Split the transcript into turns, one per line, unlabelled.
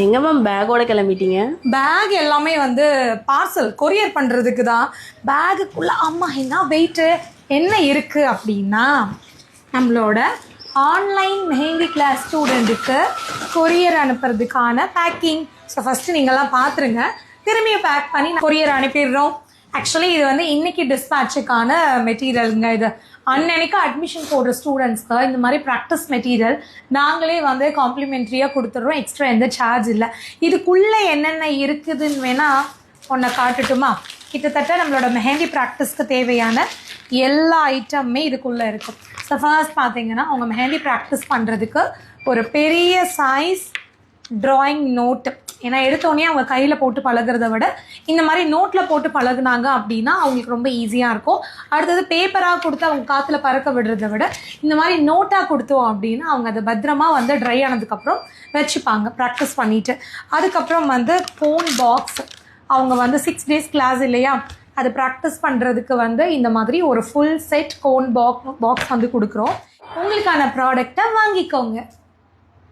எங்க மேம் பேக்கோட கிளம்பிட்டீங்க?
பேக் எல்லாமே வந்து பார்சல் கொரியர் பண்ணுறதுக்கு தான். பேகுக்குள்ளே அம்மா என்ன வெயிட்டு என்ன இருக்குது அப்படின்னா, நம்மளோட ஆன்லைன் மெஹந்தி கிளாஸ் ஸ்டூடெண்ட்டுக்கு கொரியர் அனுப்புறதுக்கான பேக்கிங். ஸோ ஃபஸ்ட்டு நீங்கள்லாம் பார்த்துருங்க, திரும்பியும் பேக் பண்ணி கொரியர் அனுப்பிடுறோம். ஆக்சுவலி இது வந்து இன்னைக்கு டிஸ்பேட்சுக்கான மெட்டீரியலுங்க. இது அன்னன்னைக்கு அட்மிஷன் போடுற ஸ்டூடெண்ட்ஸ்க்கு இந்த மாதிரி ப்ராக்டிஸ் மெட்டீரியல் நாங்களே வந்து காம்ப்ளிமெண்ட்ரியாக கொடுத்துட்றோம். எக்ஸ்ட்ரா எந்த சார்ஜ் இல்லை. இதுக்குள்ளே என்னென்ன இருக்குதுன்னு வேணால் ஒன்றை காட்டுட்டுமா? கிட்டத்தட்ட நம்மளோட மெஹந்தி ப்ராக்டிஸ்க்கு தேவையான எல்லா ஐட்டமுமே இதுக்குள்ளே இருக்கும். ஸோ ஃபர்ஸ்ட் பார்த்தீங்கன்னா, அவங்க மெஹந்தி ப்ராக்டிஸ் பண்ணுறதுக்கு ஒரு பெரிய சைஸ் ட்ராயிங் நோட்டு. ஏன்னா எடுத்தோடனே அவங்க கையில் போட்டு பழகிறத விட இந்த மாதிரி நோட்டில் போட்டு பழகுனாங்க அப்படின்னா அவங்களுக்கு ரொம்ப ஈஸியாக இருக்கும். அடுத்தது பேப்பராக கொடுத்து அவங்க காற்றுல பறக்க விடுறத விட இந்த மாதிரி நோட்டாக கொடுத்தோம் அப்படின்னா அவங்க அதை பத்திரமா வந்து ட்ரை ஆனதுக்கப்புறம் வச்சுப்பாங்க ப்ராக்டிஸ் பண்ணிவிட்டு. அதுக்கப்புறம் வந்து கோன் பாக்ஸ். அவங்க வந்து 6 days கிளாஸ் இல்லையா, அது ப்ராக்டிஸ் பண்ணுறதுக்கு வந்து இந்த மாதிரி ஒரு ஃபுல் செட் கோன் பாக்ஸ் வந்து கொடுக்குறோம். உங்களுக்கான ப்ராடக்டை வாங்கிக்கோங்க.